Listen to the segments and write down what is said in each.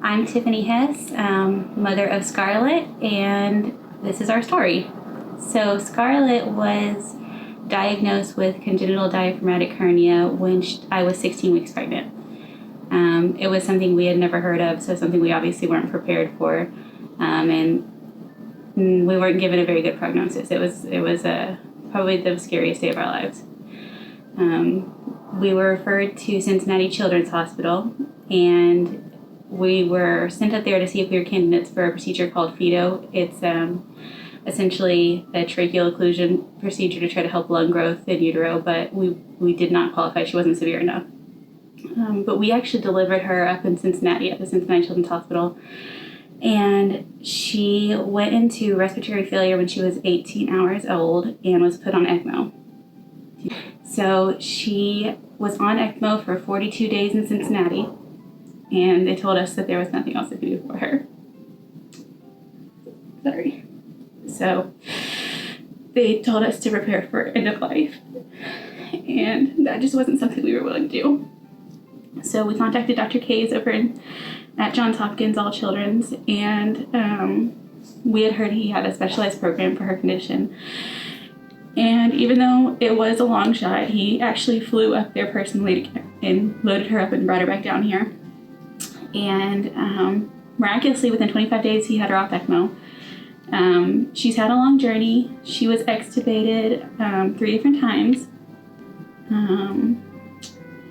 I'm Tiffany Hess, mother of Scarlett, and this is our story. So Scarlett was diagnosed with congenital diaphragmatic hernia when I was 16 weeks pregnant. It was something we had never heard of, so something we obviously weren't prepared for, and we weren't given a very good prognosis. It was probably the scariest day of our lives. We were referred to Cincinnati Children's Hospital, and we were sent up there to see if we were candidates for a procedure called FIDO. It's essentially a tracheal occlusion procedure to try to help lung growth in utero, but we did not qualify. She wasn't severe enough. But we actually delivered her up in Cincinnati at the Cincinnati Children's Hospital, and she went into respiratory failure when she was 18 hours old and was put on ECMO. So she was on ECMO for 42 days in Cincinnati, and they told us that there was nothing else they could do for her. Sorry. So they told us to prepare for end of life, and that just wasn't something we were willing to do. So we contacted Dr. Kays over at Johns Hopkins All Children's, and we had heard he had a specialized program for her condition. And even though it was a long shot, he actually flew up there personally and loaded her up and brought her back down here. And miraculously, within 25 days, he had her off ECMO. She's had a long journey. She was extubated 3 different times.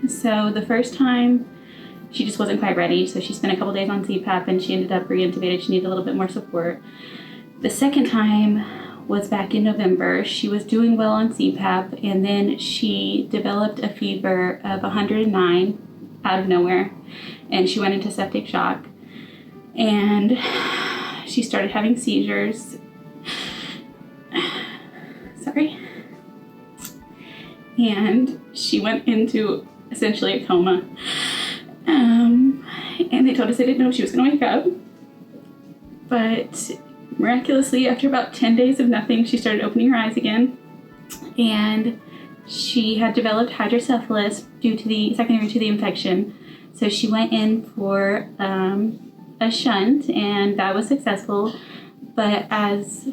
So the first time, she just wasn't quite ready. So she spent a couple days on CPAP, and she ended up re-intubated. She needed a little bit more support. The second time was back in November. She was doing well on CPAP, and then she developed a fever of 109 out of nowhere, and she went into septic shock, and she started having seizures. Sorry. And she went into essentially a coma, and they told us they didn't know if she was going to wake up, but miraculously, after about 10 days of nothing, she started opening her eyes again, and she had developed hydrocephalus secondary to the infection. So she went in for a shunt, and that was successful, but as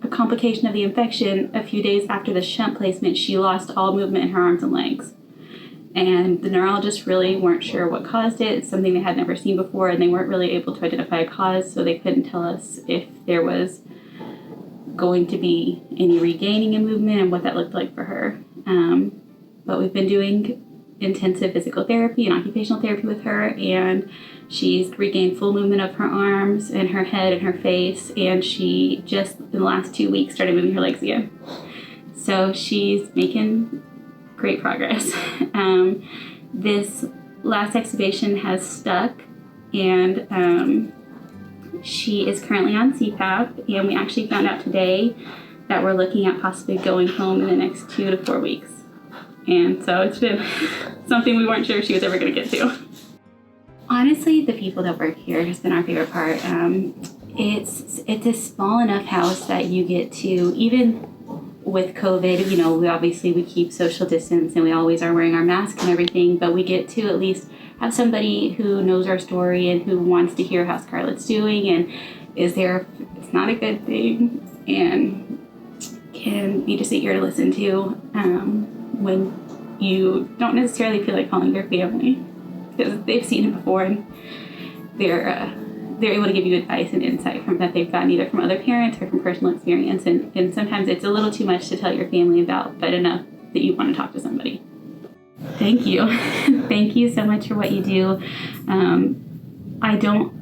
a complication of the infection, a few days after the shunt placement, she lost all movement in her arms and legs. And the neurologists really weren't sure what caused it. It's something they had never seen before, and they weren't really able to identify a cause, so they couldn't tell us if there was going to be any regaining in movement and what that looked like for her. But we've been doing intensive physical therapy and occupational therapy with her, and she's regained full movement of her arms and her head and her face, and she just in the last 2 weeks started moving her legs again. So she's making great progress. This last extubation has stuck, and she is currently on CPAP, and we actually found out today that we're looking at possibly going home in the next 2 to 4 weeks. And so it's been something we weren't sure she was ever going to get to. Honestly, the people that work here has been our favorite part. It's a small enough house that you get to, even with COVID, we keep social distance, and we always are wearing our mask and everything, but we get to at least have somebody who knows our story and who wants to hear how Scarlett's doing, and it's not a good thing, and can be just an ear to listen to when you don't necessarily feel like calling your family, because they've seen it before, and they're able to give you advice and insight that they've gotten either from other parents or from personal experience, and sometimes it's a little too much to tell your family about, but enough that you want to talk to somebody. Thank you. Thank you so much for what you do. I don't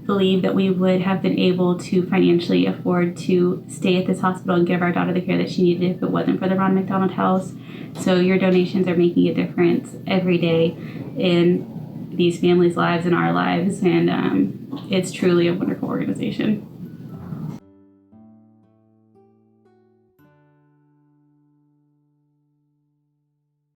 believe that we would have been able to financially afford to stay at this hospital and give our daughter the care that she needed if it wasn't for the Ronald McDonald House. So your donations are making a difference every day in these families' lives and our lives, and it's truly a wonderful organization.